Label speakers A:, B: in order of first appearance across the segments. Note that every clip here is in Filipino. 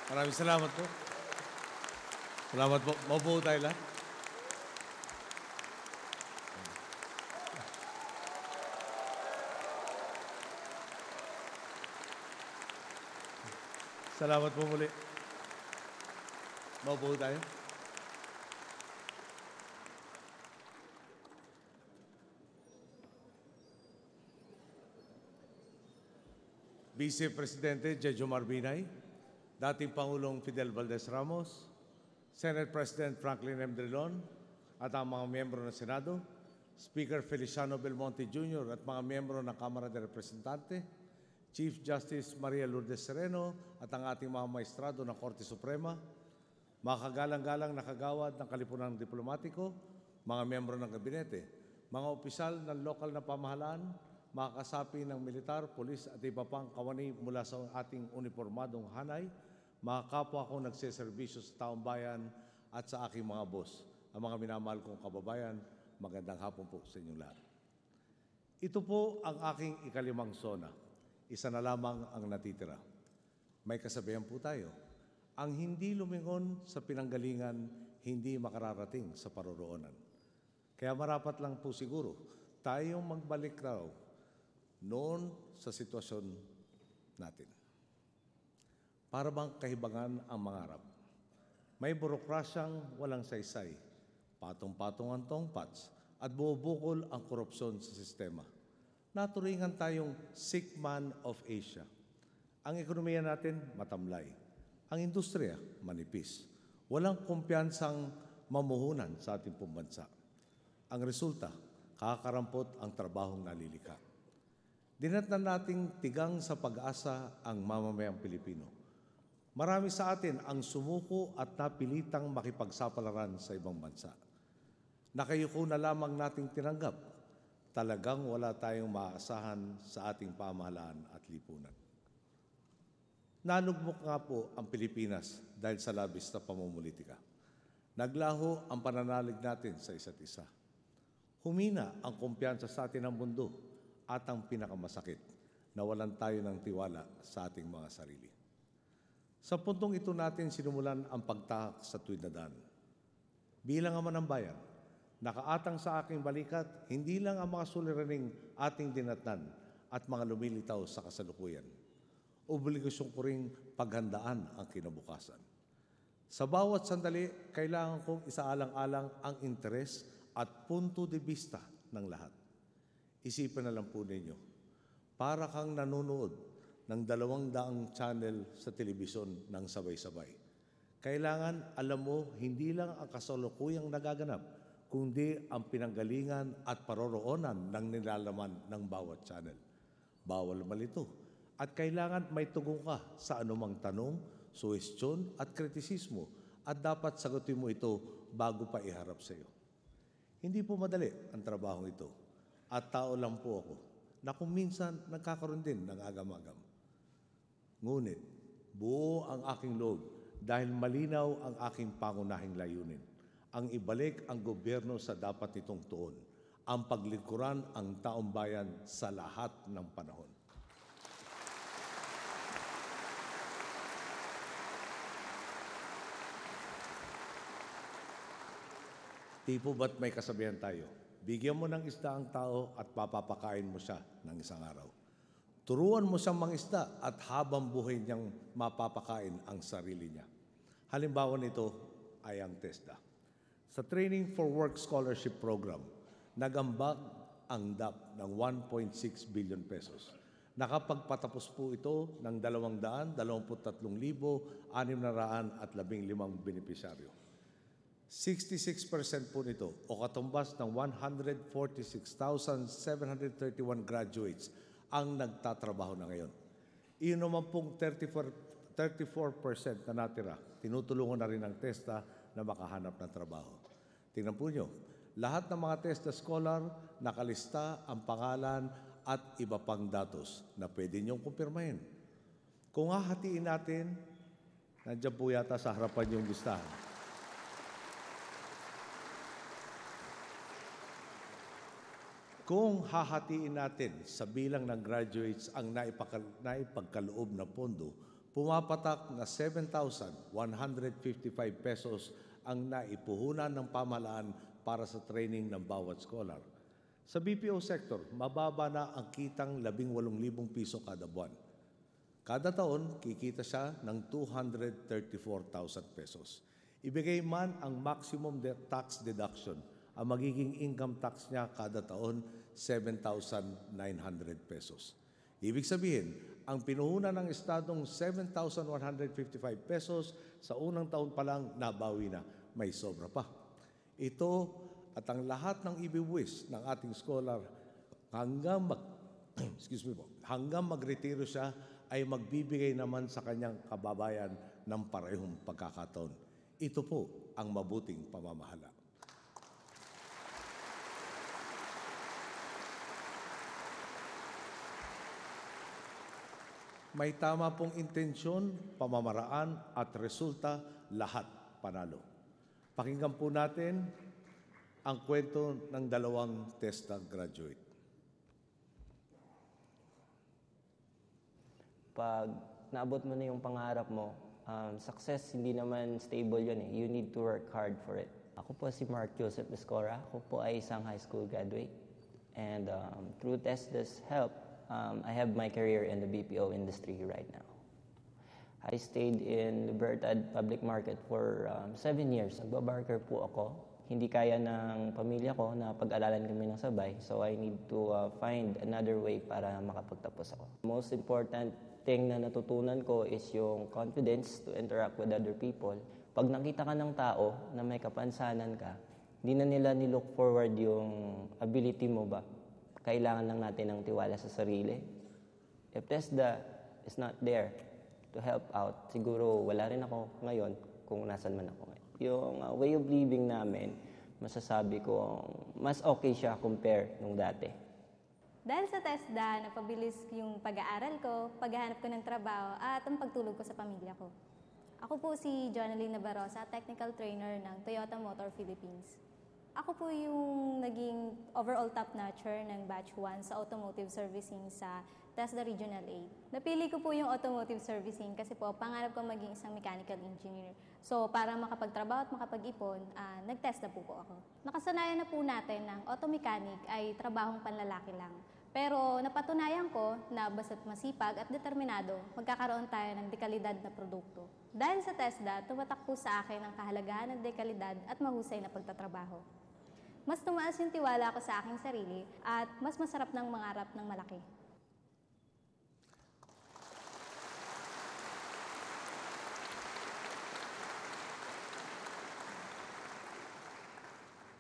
A: Maraming salamat po. Salamat po. Maupo tayo lahat. Salamat po muli. Maupo tayo. Vice Presidente Jejo Marbinay, dating Pangulong Fidel Valdez Ramos, Senate President Franklin M. Drilon, at ang mga miyembro ng Senado, Speaker Feliciano Belmonte Jr. at mga miyembro ng Kamara de Representante, Chief Justice Maria Lourdes Sereno at ang ating mga maestrado ng Korte Suprema, mga kagalang-galang na kagawad ng Kalipunang Diplomatiko, mga miyembro ng Gabinete, mga opisyal ng lokal na pamahalaan, mga kasapi ng militar, pulis at iba pang kawani mula sa ating uniformadong hanay, mga kapwa kong nagseserbisyo sa taong bayan at sa aking mga boss, ang mga minamahal kong kababayan, magandang hapon po sa inyong lahat. Ito po ang aking ikalimang sona. Isa na lamang ang natitira. May kasabihan po tayo, ang hindi lumingon sa pinanggalingan, hindi makararating sa paroroonan. Kaya marapat lang po siguro tayong magbalik raw noon sa sitwasyon natin. Para bang kahibangan ang mangarap? May burokrasyang walang saysay, patong-patong ang tongpats, at buo-bukol ang korupsyon sa sistema. Naturingan tayong sick man of Asia. Ang ekonomiya natin matamlay. Ang industriya manipis. Walang kumpiyansang mamuhunan sa ating pambansa. Ang resulta, kakarampot ang trabahong nalilikha. Dinatnan nating tigang sa pag-asa ang mamamayang Pilipino. Marami sa atin ang sumuko at napilitang makipagsapalaran sa ibang bansa. Nakayuko na lamang nating tinanggap, talagang wala tayong maaasahan sa ating pamahalaan at lipunan. Nalugmok nga po ang Pilipinas dahil sa labis na pamumulitika. Naglaho ang pananalig natin sa isa't isa. Humina ang kumpiyansa sa atin ng mundo at ang pinakamasakit, nawalan tayo ng tiwala sa ating mga sarili. Sa puntong ito natin sinimulan ang pagtahak sa tuwid na daan. Bilang ama ng bayan, nakaatang sa aking balikat, hindi lang ang mga suliraning ating dinatnan at mga lumilitaw sa kasalukuyan. Obligasyon ko ring paghandaan ang kinabukasan. Sa bawat sandali, kailangan kong isaalang-alang ang interes at punto de vista ng lahat. Isipin na lang po ninyo, para kang nanonood ng 200 channel sa telebisyon ng sabay-sabay. Kailangan alam mo hindi lang ang kasalukuyang nagaganap, kundi ang pinanggalingan at paroroonan ng nilalaman ng bawat channel. Bawal malito. At kailangan may tugon ka sa anumang tanong, suhestyon at kritisismo at dapat sagutin mo ito bago pa iharap sa iyo. Hindi po madali ang trabaho ito at tao lang po ako na kung minsan nagkakaroon din ng agam-agam. Ngunit buo ang aking loob dahil malinaw ang aking pangunahing layunin, ang ibalik ang gobyerno sa dapat nitong tuon, ang paglingkuran ang taong bayan sa lahat ng panahon. Di po ba't may kasabihan tayo? Bigyan mo ng isda ang tao at papapakain mo siya ng isang araw. Turuan mo siyang mangisda at habang buhay niyang mapapakain ang sarili niya. Halimbawa nito ay ang TESDA. Sa Training for Work Scholarship Program, nagambag ang DAP ng 1.6 billion pesos. Nakapagpatapos po ito ng 223,615 benepisyaryo. 66% po nito o katumbas ng 146,731 graduates ang nagtatrabaho na ngayon. Iyon naman pong 34% na natira, tinutulungan na rin ng TESDA na makahanap ng trabaho. Tingnan po nyo, lahat ng mga TESDA scholar nakalista ang pangalan at iba pang datos na pwede nyong kumpirmahin. Kung hahatiin natin, nandiyan po yata sa harapan yung listahan. Kung hahatiin natin sa bilang ng graduates ang naipagkaloob na pondo, pumapatak na 7,155 pesos ang naipuhunan ng pamahalaan para sa training ng bawat scholar. Sa BPO sector, mababa na ang kitang 18,000 piso kada buwan. Kada taon, kikita siya ng 234,000 pesos. Ibigay man ang maximum tax deduction, ang magiging income tax niya kada taon, 7,900 pesos. Ibig sabihin, ang pinuhunan ng Estadong 7,155 pesos sa unang taon pa lang nabawi na, may sobra pa. Ito at ang lahat ng ibibuwis ng ating scholar hanggang hanggang magretiro siya ay magbibigay naman sa kanyang kababayan ng parehong pagkakataon. Ito po ang mabuting pamamahala. May tama pong intensyon, pamamaraan at resulta, lahat panalo. Pakinggan po natin ang kwento ng dalawang TESDA graduate.
B: Pag naabot mo na yung pangarap mo, success hindi naman stable yun eh. You need to work hard for it. Ako po si Mark Joseph Escora. Ako po ay isang high school graduate. And through TESDA's help, I have my career in the BPO industry right now. I stayed in Libertad Public Market for 7 years. Nagbabarker po ako. Hindi kaya ng pamilya ko na pag-aralan kami ng sabay. So I need to find another way para makapagtapos ako. Most important thing na natutunan ko is yung confidence to interact with other people. Pag nakita ka ng tao na may kapansanan ka, hindi na nila nilook forward yung ability mo ba. Kailangan lang natin ng tiwala sa sarili. If TESDA is not there to help out, siguro wala rin ako ngayon kung nasan man ako ngayon. Yung way of living namin, masasabi ko, mas okay siya compare nung dati.
C: Dahil sa TESDA, napabilis yung pag-aaral ko, paghahanap ko ng trabaho, at ang pagtulog ko sa pamilya ko. Ako po si Jonaline Nabarosa, Technical Trainer ng Toyota Motor Philippines. Ako po yung naging overall top notcher ng Batch 1 sa Automotive Servicing sa TESDA Regional 8. Napili ko po yung Automotive Servicing kasi po pangarap ko maging isang mechanical engineer. So para makapagtrabaho at makapag-ipon, nag-TESDA po ako. Nakasanayan na po natin ng auto mechanic ay trabahong panlalaki lang. Pero napatunayan ko na basta't masipag at determinado, magkakaroon tayo ng dekalidad na produkto. Dahil sa TESDA, tumatak po sa akin ang kahalagahan ng dekalidad at mahusay na pagtatrabaho. Mas tumaas yung tiwala ko sa aking sarili at mas masarap ng mangarap ng malaki.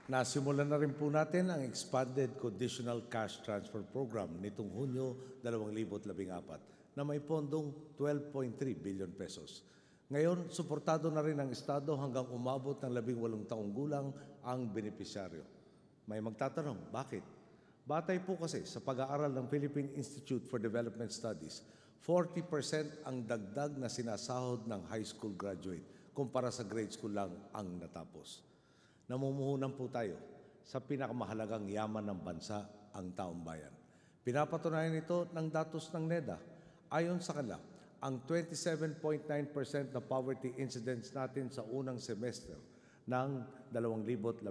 A: Nasimulan na rin po natin ang Expanded Conditional Cash Transfer Program nitong Hunyo 2014 na may pondong 12.3 billion pesos. Ngayon, suportado na rin ng Estado hanggang umabot ng 18 taong gulang ang benepisyaryo. May magtatanong, bakit? Batay po kasi sa pag-aaral ng Philippine Institute for Development Studies, 40% ang dagdag na sinasahod ng high school graduate kumpara sa grade school lang ang natapos. Namumuhunan po tayo sa pinakamahalagang yaman ng bansa, ang taong bayan. Pinapatunayan ito ng datos ng NEDA. Ayon sa kanila, ang 27.9% na poverty incidence natin sa unang semester ng 2012,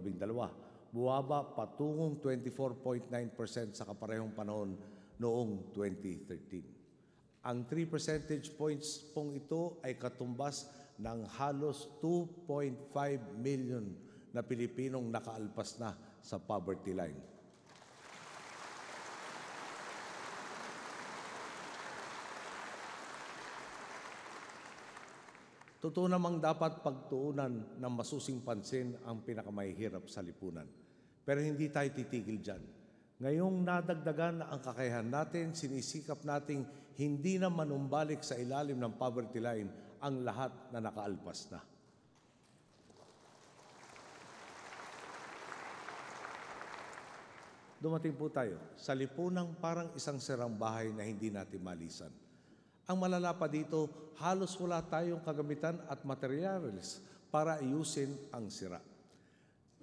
A: buwaba patungong 24.9% sa kaparehong panahon noong 2013. Ang 3 percentage points pong ito ay katumbas ng halos 2.5 million na Pilipinong nakaalpas na sa poverty line. Totoo namang dapat pagtuunan ng masusing pansin ang pinakamahihirap sa lipunan. Pero hindi tayo titigil dyan. Ngayong nadagdagan na ang kakayahan natin, sinisikap nating hindi na manumbalik sa ilalim ng poverty line ang lahat na nakaalpas na. Dumating po tayo sa lipunang parang isang sirang bahay na hindi natin malisan. Ang malala pa dito, halos wala tayong kagamitan at materyales para ayusin ang sira.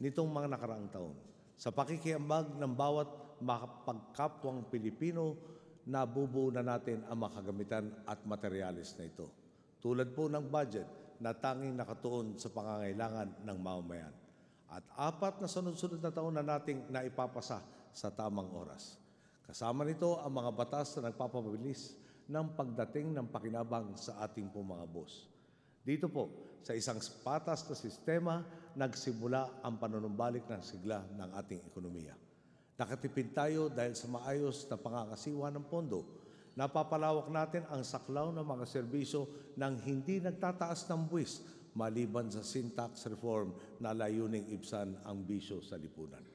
A: Nitong mga nakaraang taon, sa pakikiambag ng bawat makapagkapwang Pilipino, nabubuo na natin ang mga kagamitan at materyales na ito. tulad po ng budget na tanging nakatuon sa pangangailangan ng mamamayan. At 4 na sunod-sunod na taon na nating naipapasa sa tamang oras. Kasama nito ang mga batas na nagpapabilis ng pagdating ng pakinabang sa ating pong mga boss. Dito po, sa isang patas na sistema, nagsimula ang panunumbalik ng sigla ng ating ekonomiya. Nakatipid tayo dahil sa maayos na pangangasiwa ng pondo. Napapalawak natin ang saklaw ng mga serbisyo nang hindi nagtataas ng buwis maliban sa sin tax reform na layuning ibsan ang bisyo sa lipunan.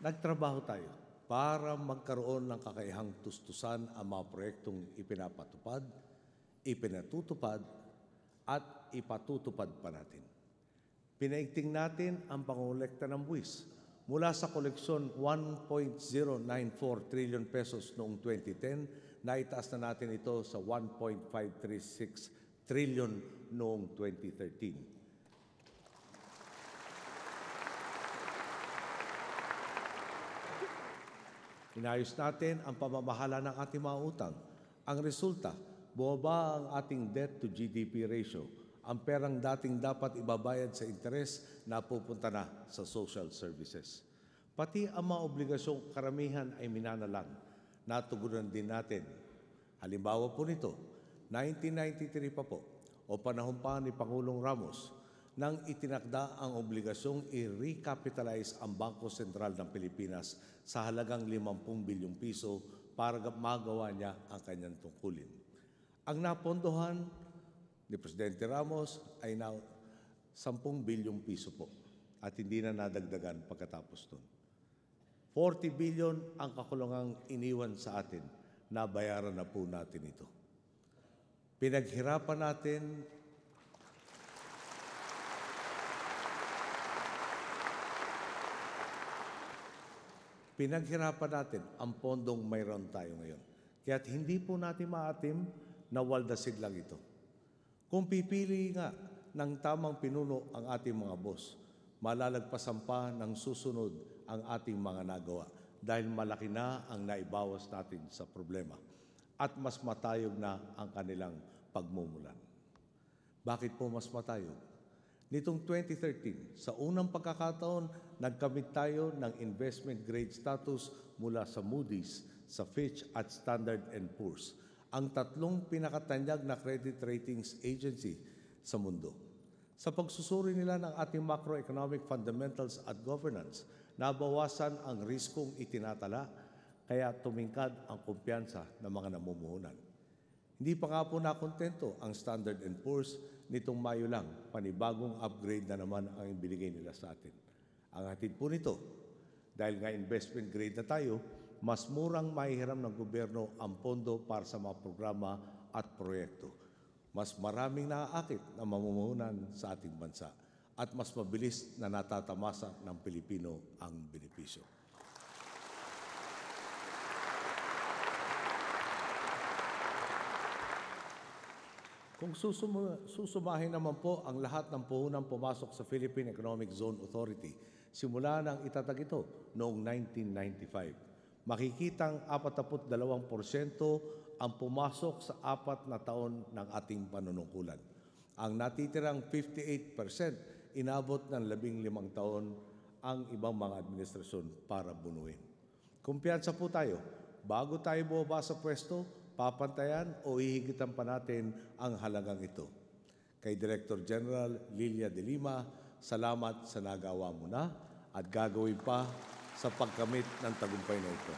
A: Nagtrabaho tayo para magkaroon ng kakayahang tustusan ang mga proyektong ipinapatupad, ipinatutupad, at ipatutupad pa natin. Pinaigting natin ang pangolekta ng buwis mula sa koleksyon 1.094 trillion pesos noong 2010, naitaas na natin ito sa 1.536 trillion noong 2013. Inayos natin ang pamamahala ng ating mga utang. Ang resulta, bumaba ang ating debt to GDP ratio. Ang perang dating dapat ibabayad sa interes na pupunta na sa social services. Pati ang mga obligasyong karamihan ay minanalang. Natugunan din natin. Halimbawa po nito, 1993 pa po, o panahon pa ni Pangulong Ramos, nang itinakda ang obligasyong i-recapitalize ang Bangko Sentral ng Pilipinas sa halagang 50 bilyong piso para magawa niya ang kanyang tungkulin. Ang napondohan ni Presidente Ramos ay 10 bilyong piso po at hindi na nadagdagan pagkatapos nun. 40 billion ang kakulangang iniwan sa atin, nabayaran na po natin ito. Pinaghirapan natin ang pondong mayroon tayo ngayon. Kaya't hindi po natin maatim na waldasid lang ito. Kung pipili nga ng tamang pinuno ang ating mga boss, malalagpasan pa ng susunod ang ating mga nagawa dahil malaki na ang naibawas natin sa problema at mas matayog na ang kanilang pagmumulan. Bakit po mas matayog? Nitong 2013, sa unang pagkakataon, nagkamit tayo ng investment grade status mula sa Moody's, sa Fitch at Standard & Poor's, ang tatlong pinakatanyag na credit ratings agency sa mundo. Sa pagsusuri nila ng ating macroeconomic fundamentals at governance, nabawasan ang riskong itinatala, kaya tumingkad ang kumpiyansa ng mga namumuhunan. Hindi pa nga po nakontento ang Standard & Poor's nitong Mayo lang, panibagong upgrade na naman ang ibinigay nila sa atin. Ang hatid po nito, dahil nga investment grade na tayo, mas murang mahihiram ng gobyerno ang pondo para sa mga programa at proyekto. Mas maraming naaakit na mamumuhunan sa ating bansa at mas mabilis na natatamasa ng Pilipino ang benepisyo. Kung susumahin naman po ang lahat ng puhunang pumasok sa Philippine Economic Zone Authority, simula nang itatag ito noong 1995, makikitang 42% ang pumasok sa 4 na taon ng ating panunungkulan. Ang natitirang 58% inabot ng 15 taon ang ibang mga administrasyon para bunuin. Kumpiyansa po tayo, bago tayo bumaba sa pwesto, papantayan o hihigitan pa natin ang halagang ito. Kay Director General Lilia de Lima, salamat sa nagawa mo na at gagawin pa sa pagkamit ng tagumpay na ito.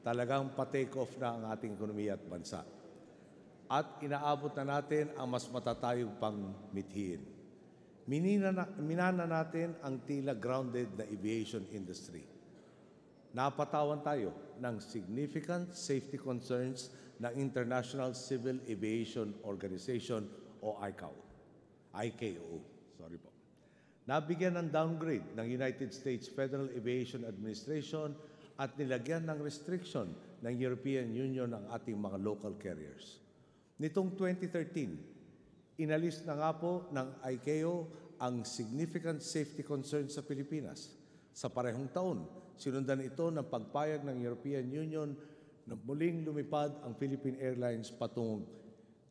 A: Talagang pa-take off na ang ating ekonomiya at bansa. At inaabot na natin ang mas matatayog pang mithiin. Minana natin ang tila grounded na aviation industry. Napatawan tayo ng significant safety concerns ng International Civil Aviation Organization o ICAO. Nabigyan ng downgrade ng United States Federal Aviation Administration at nilagyan ng restriction ng European Union ang ating mga local carriers. Nitong 2013, Inalis na nga po ng ICAO ang significant safety concern sa Pilipinas. Sa parehong taon, sinundan ito ng pagpayag ng European Union na muling lumipad ang Philippine Airlines patungong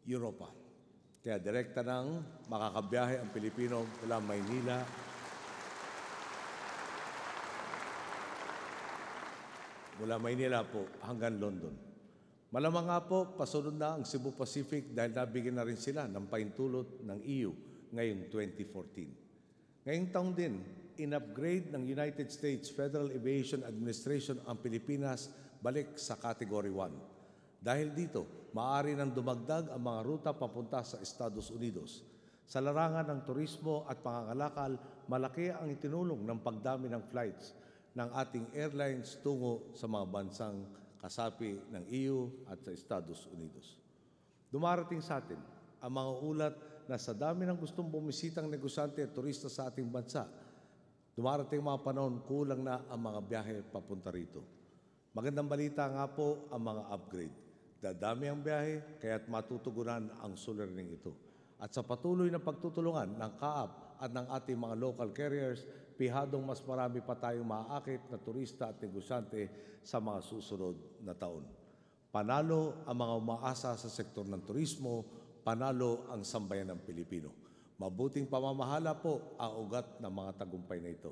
A: Europa. Kaya direkta nang makakabiyahe ang Pilipino mula Maynila po hanggang London. Malamang nga po, pasunod na ang Cebu Pacific dahil nabigyan na rin sila ng paintulot ng EU ngayong 2014. Ngayong taon din, in-upgrade ng United States Federal Aviation Administration ang Pilipinas balik sa Category 1. Dahil dito, maaari nang dumagdag ang mga ruta papunta sa Estados Unidos. Sa larangan ng turismo at pangangalakal, malaki ang itinulong ng pagdami ng flights ng ating airlines tungo sa mga bansang kasapi ng EU at sa Estados Unidos. Dumarating sa atin ang mga ulat na sa dami ng gustong bumisitang negosyante at turista sa ating bansa, dumarating mga panahon kulang na ang mga biyahe papunta rito. Magandang balita nga po ang mga upgrade. Dadami ang biyahe, kaya't matutugunan ang suliraning ito. At sa patuloy na pagtutulungan ng CAAP at ng ating mga local carriers, pihadong mas marami pa tayong maaakit na turista at negosyante sa mga susunod na taon. Panalo ang mga umaasa sa sektor ng turismo, panalo ang sambayan ng Pilipino. Mabuting pamamahala po ang ugat ng mga tagumpay na ito.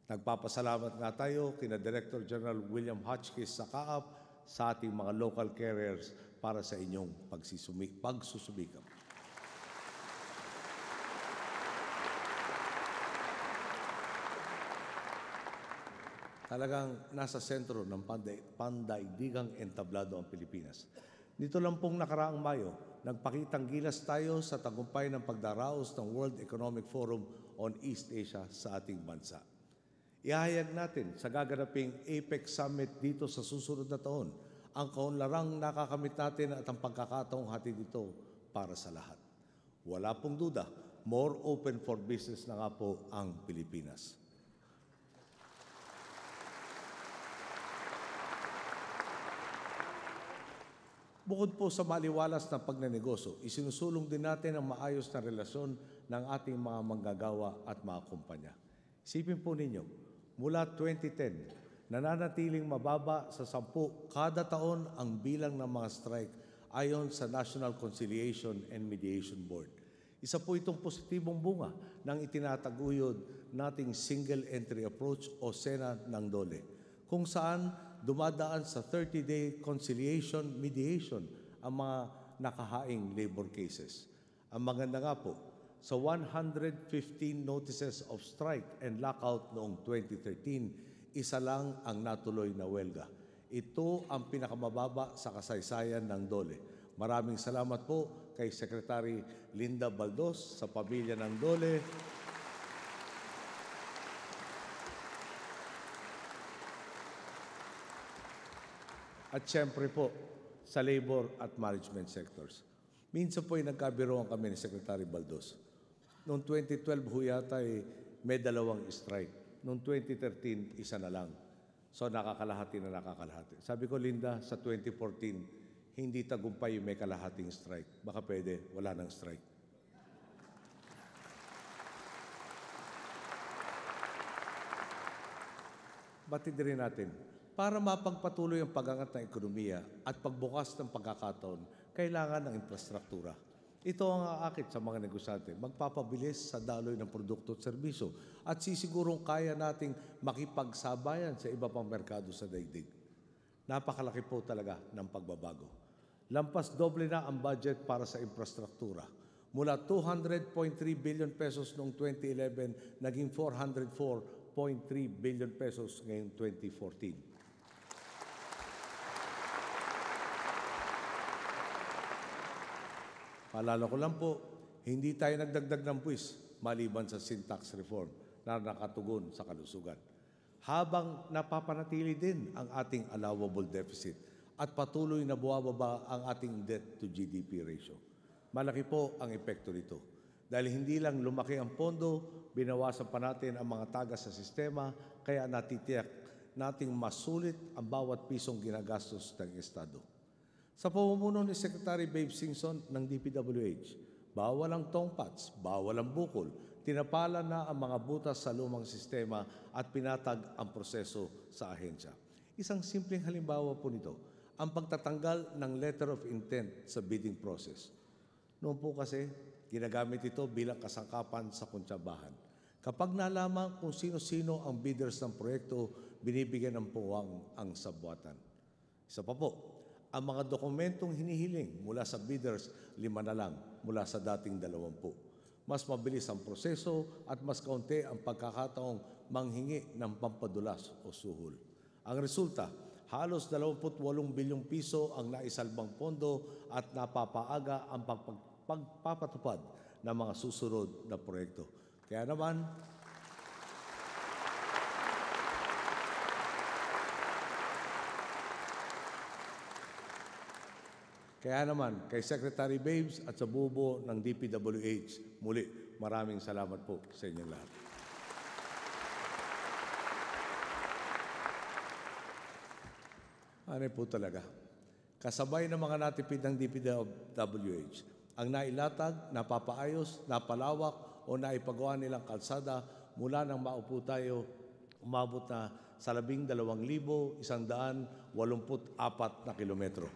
A: Nagpapasalamat nga tayo kina Director General William Hotchkiss sa CAAP sa ating mga local carriers para sa inyong pagsusubikap. Talagang nasa sentro ng pandaigdigang entablado ang Pilipinas. Dito lang pong nakaraang Mayo, nagpakitang gilas tayo sa tagumpay ng pagdaraos ng World Economic Forum on East Asia sa ating bansa. Ihahayag natin sa gaganaping APEC Summit dito sa susunod na taon ang kaunlarang nakakamit natin at ang pagkakataong hatid dito para sa lahat. Wala pong duda, more open for business na nga po ang Pilipinas. Bukod po sa maliwalas na pagnenegosyo, isinusulong din natin ang maayos na relasyon ng ating mga manggagawa at mga kumpanya. Isipin po ninyo, mula 2010, nananatiling mababa sa 10 kada taon ang bilang ng mga strike ayon sa National Conciliation and Mediation Board. Isa po itong positibong bunga ng itinataguyod nating single entry approach o SENA ng DOLE, kung saan dumadaan sa 30-day conciliation mediation ang mga nakahaing labor cases. Ang maganda nga po, sa 115 notices of strike and lockout noong 2013, isa lang ang natuloy na welga. Ito ang pinakamababa sa kasaysayan ng DOLE. Maraming salamat po kay Secretary Linda Baldos sa pamilya ng DOLE, at siyempre po sa labor at management sectors. Minsan po ay nagkabiroan kami ni Secretary Baldos. Noong 2012 ho yata may 2 strike. Noong 2013, isa na lang. So nakakalahati na nakakalahati. Sabi ko, Linda, sa 2014, hindi tagumpay yung may kalahating strike. Baka pwede, wala nang strike. Batid rin natin, para mapagpatuloy ang pag-angat ng ekonomiya at pagbukas ng pagkakataon, kailangan ng infrastruktura. Ito ang aakit sa mga negosyante, magpapabilis sa daloy ng produkto at serbisyo at sisigurong kaya nating makipagsabayan sa iba pang merkado sa daigdig. Napakalaki po talaga ng pagbabago. Lampas doble na ang budget para sa infrastruktura. Mula 200.3 billion pesos noong 2011, naging 404.3 billion pesos ngayong 2014. Paalala ko lang po, hindi tayo nagdagdag ng buwis maliban sa sin tax reform na nakatugon sa kalusugan. Habang napapanatili din ang ating allowable deficit at patuloy na buwababa ang ating debt to GDP ratio. Malaki po ang epekto nito. Dahil hindi lang lumaki ang pondo, binawasan pa natin ang mga tagas sa sistema, kaya natitiyak nating masulit ang bawat pisong ginagastos ng Estado. Sa pamumuno ni Secretary Babe Singson ng DPWH, Bawal ang tongpats, bawal ang bukol. Tinapala na ang mga butas sa lumang sistema at pinatag ang proseso sa ahensya. Isang simpleng halimbawa po nito, ang pagtatanggal ng letter of intent sa bidding process. Noon po kasi, ginagamit ito bilang kasangkapan sa kuntsabahan. Kapag nalaman kung sino-sino ang bidders ng proyekto, binibigyan ng puwang ang sabwatan. Isa pa po, ang mga dokumentong hinihiling mula sa bidders, 5 na lang mula sa dating 20. Mas mabilis ang proseso at mas kaunti ang pagkakataong manghingi ng pampadulas o suhol. Ang resulta, halos 28 bilyong piso ang naisalbang pondo at napapaaga ang pagpapatupad ng mga susunod na proyekto. Kaya naman, kay Secretary Babes at sa bubo ng DPWH, muli maraming salamat po sa inyong lahat. Ano po talaga? Kasabay ng mga natipid ng DPWH, ang nailatag, napapaayos, napalawak o naipagawa nilang kalsada mula nang maupo tayo, umabot na sa 12,184 na kilometro.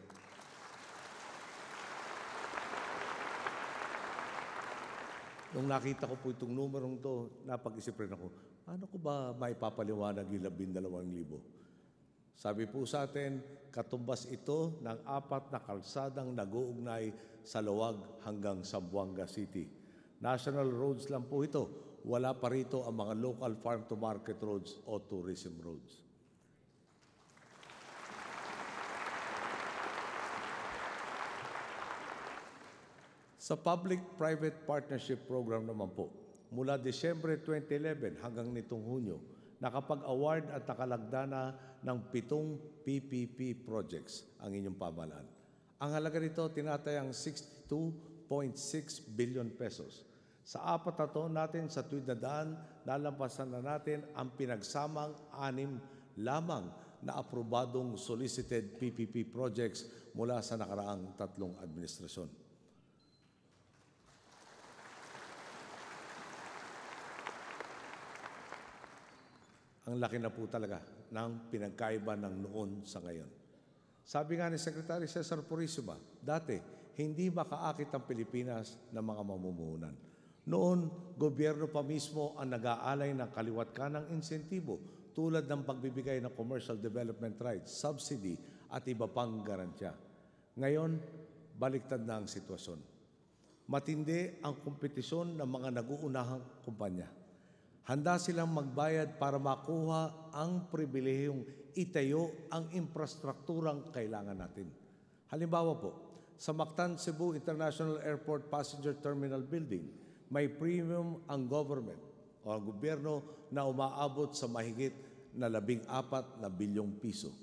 A: Nung nakita ko po itong numerong to, napag-isip rin ako, paano ko ba maipapaliwanag yung 12,000? Sabi po sa atin, katumbas ito ng 4 na kalsadang nag-uugnay sa Luwag hanggang Zamboanga City. National roads lang po ito. Wala pa rito ang mga local farm-to-market roads o tourism roads. Sa Public-Private Partnership Program naman po, mula Desyembre 2011 hanggang nitong Hunyo, nakapag-award at nakalagda na ng 7 PPP projects ang inyong pamahalaan. Ang halaga nito tinatayang 62.6 billion pesos. Sa 4 na taon natin sa tuwid na daan, lalampasan na natin ang pinagsamang 6 lamang na aprobadong solicited PPP projects mula sa nakaraang 3 administrasyon. Ang laki na po talaga ng pinagkaiba ng noon sa ngayon. Sabi nga ni Secretary Cesar Purisima, dati hindi makaakit ang Pilipinas ng mga mamumuhunan. Noon, gobyerno pa mismo ang nag-aalay ng kaliwat kanang insentibo tulad ng pagbibigay ng commercial development rights, subsidy at iba pang garantiya. Ngayon, baliktad na ang sitwasyon. Matindi ang kompetisyon ng mga nag-uunahang kumpanya. Handa silang magbayad para makuha ang pribilehiyong itayo ang infrastrukturang kailangan natin. Halimbawa po, sa Mactan Cebu International Airport Passenger Terminal Building, may premium ang government o ang gobyerno na umaabot sa mahigit na 14 na bilyong piso.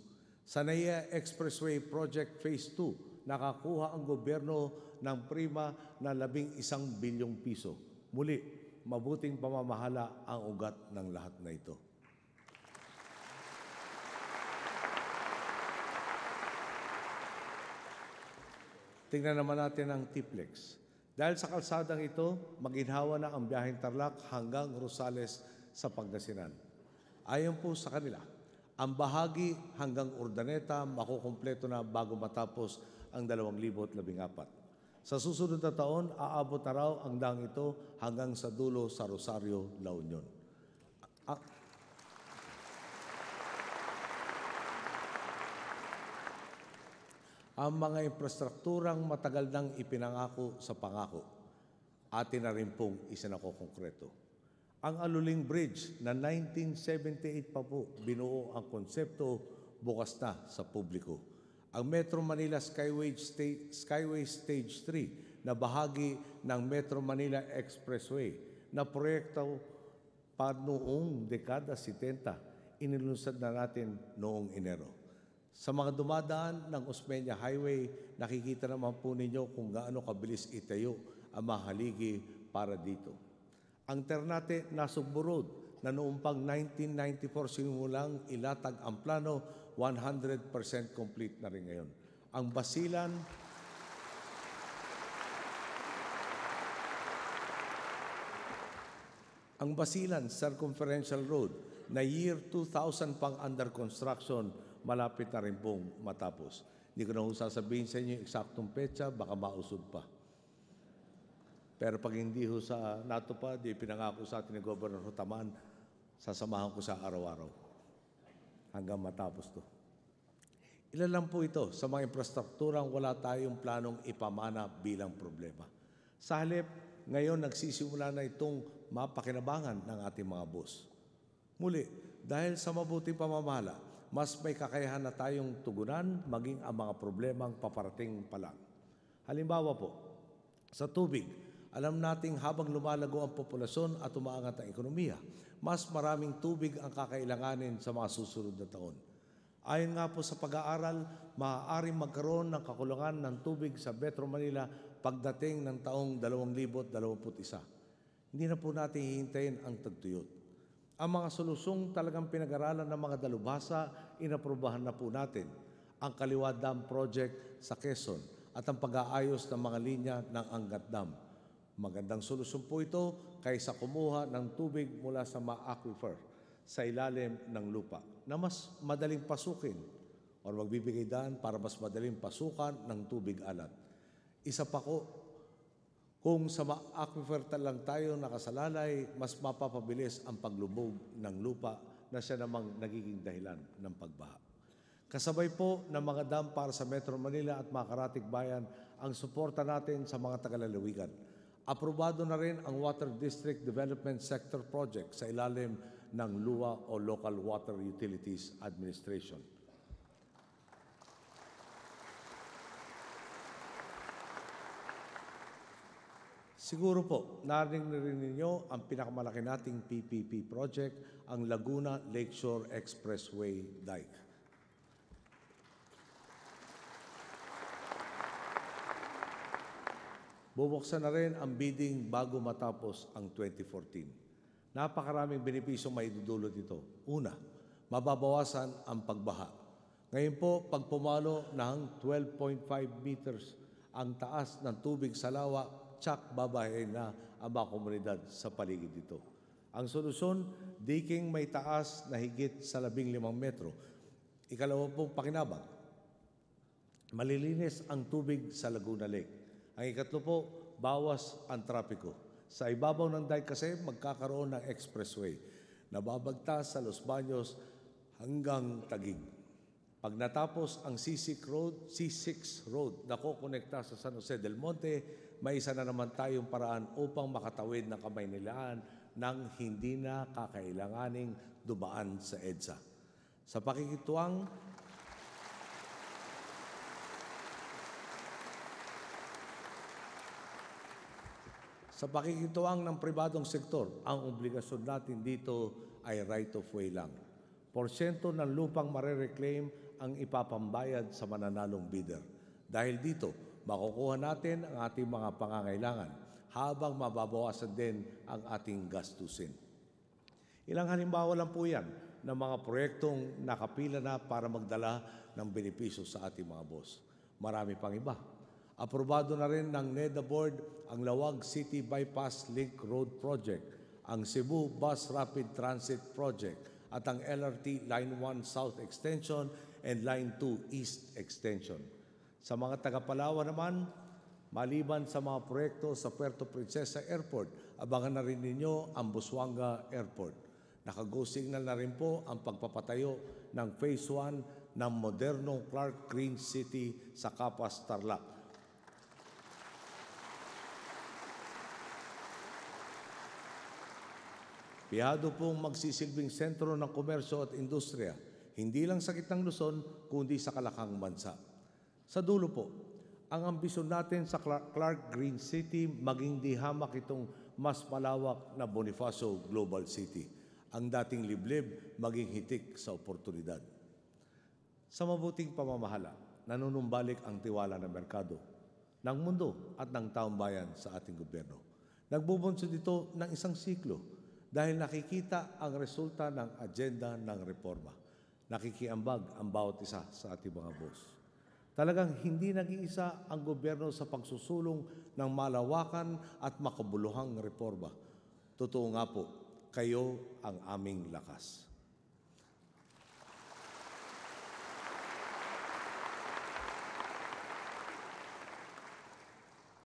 A: Sa NAIA Expressway Project Phase 2, nakakuha ang gobyerno ng prima na 11 bilyong piso. Muli, mabuting pamamahala ang ugat ng lahat na ito. Tingnan naman natin ang TPLEX. Dahil sa kalsadang ito, maginhawa na ang biyaheng Tarlac hanggang Rosales sa Pangasinan. Ayon po sa kanila, ang bahagi hanggang Urdaneta makukumpleto na bago matapos ang 2014. Sa susunod na taon, aabot na raw ang daang ito hanggang sa dulo sa Rosario, La Union. Ang mga infrastrukturang matagal nang ipinangako sa pangako, atin na rin pong isinakokongkreto. Ang Aluling Bridge na 1978 pa po binuo ang konsepto, bukas na sa publiko. Ang Metro Manila Skyway Stage 3 na bahagi ng Metro Manila Expressway na proyekto pa noong dekada 70, inilunsad na natin noong Enero. Sa mga dumadaan ng Osmeña Highway, nakikita naman po ninyo kung gaano kabilis itayo ang mahaligi para dito. Ang Ternate-Nasugbu Road na noong pang 1994 sinimulang ilatag ang plano, 100% complete na rin ngayon. Ang Basilan Ang Basilan Circumferential Road na year 2000 pang under construction, malapit na rin pong matapos. Hindi ko na ho sasabihin sa inyo yung eksaktong petsa, baka mausog pa. Pero pag hindi ho sa natupad, di pinangako sa atin ni Governor Hutaman, sasamahan ko sa araw-araw hanggang matapos to. Ilan lang po ito sa mga infrastrukturang wala tayong planong ipamana bilang problema. Sa halip, ngayon nagsisimula na itong mapakinabangan ng ating mga boss. Muli, dahil sa mabuting pamamahala, mas may kakayahan na tayong tugunan maging ang mga problemang paparating pa lang. Halimbawa po, sa tubig, alam nating habang lumalago ang populasyon at umaangat ang ekonomiya, mas maraming tubig ang kakailanganin sa mga susunod na taon. Ayon nga po sa pag-aaral, maaaring magkaroon ng kakulangan ng tubig sa Metro Manila pagdating ng taong 2021. Hindi na po natin hihintayin ang tagtuyot. Ang mga solusyong talagang pinag-aralan ng mga dalubhasa, inaprubahan na po natin. Ang Kaliwa Dam Project sa Quezon at ang pag-aayos ng mga linya ng Angat Dam. Magandang solusyon po ito kaysa kumuha ng tubig mula sa mga aquifer sa ilalim ng lupa na mas madaling pasukin o magbibigay daan para mas madaling pasukan ng tubig alat. Isa pa ko, kung sa aquifer lang tayo nakasalalay, mas mapapabilis ang paglubog ng lupa na siya namang nagiging dahilan ng pagbaha. Kasabay po ng mga dam para sa Metro Manila at mga karatig bayan ang suporta natin sa mga tagalalawigan. Aprobado na rin ang Water District Development Sector Project sa ilalim ng LUA o Local Water Utilities Administration. Siguro po, narinig na rin ninyo ang pinakamalaki nating PPP project, ang Laguna Lakeshore Expressway Dike. Bubuksan na rin ang bidding bago matapos ang 2014. Napakaraming benepisyong maidudulot ito. Una, mababawasan ang pagbaha. Ngayon po, pag pumalo ng 12.5 meters ang taas ng tubig sa lawa, tsak babahin na ang mga komunidad sa paligid dito. Ang solusyon, diking may taas na higit sa 15 metro. Ikalawa pong pakinabang, malilinis ang tubig sa Laguna Lake. Ang ikatlo po, bawas ang trapiko. Sa ibabaw ng dike kasi magkakaroon ng expressway na babagtas sa Los Baños hanggang Taguig. Pag natapos ang C6 Road na kokonekta sa San Jose del Monte, may isa na naman tayong paraan upang makatawid ng Kamaynilaan nang hindi na kakailanganing dumaan sa EDSA. Sa pakikituwang ng pribadong sektor, ang obligasyon natin dito ay right of way lang. Porsyento ng lupang marereclaim ang ipapambayad sa mananalong bidder. Dahil dito, makukuha natin ang ating mga pangangailangan habang mababawasan din ang ating gastusin. Ilang halimbawa lang po yan ng mga proyektong nakapila na para magdala ng benepisyo sa ating mga boss. Marami pang iba. Aprobado na rin ng NEDA Board ang Lawag City Bypass Link Road Project, ang Cebu Bus Rapid Transit Project, at ang LRT Line 1 South Extension and Line 2 East Extension. Sa mga taga-Palawan naman, maliban sa mga proyekto sa Puerto Princesa Airport, abangan na rin ninyo ang Busuanga Airport. Naka-go signal na rin po ang pagpapatayo ng Phase 1 ng modernong Clark Green City sa Capas, Tarlac. Piyado pong magsisilbing sentro ng komersyo at industriya, hindi lang sa gitnang Luzon, kundi sa kalakang bansa. Sa dulo po, ang ambisyon natin sa Clark Green City maging di hamak itong mas malawak na Bonifacio Global City. Ang dating liblib maging hitik sa oportunidad. Sa mabuting pamamahala, nanunumbalik ang tiwala ng merkado, ng mundo at ng taong bayan sa ating gobyerno. Nagbubunsod ito ng isang siklo dahil nakikita ang resulta ng agenda ng reforma. Nakikiambag ang bawat isa sa ating mga boss. Talagang hindi nag-iisa ang gobyerno sa pagsusulong ng malawakan at makabuluhang reforma. Totoo nga po, kayo ang aming lakas.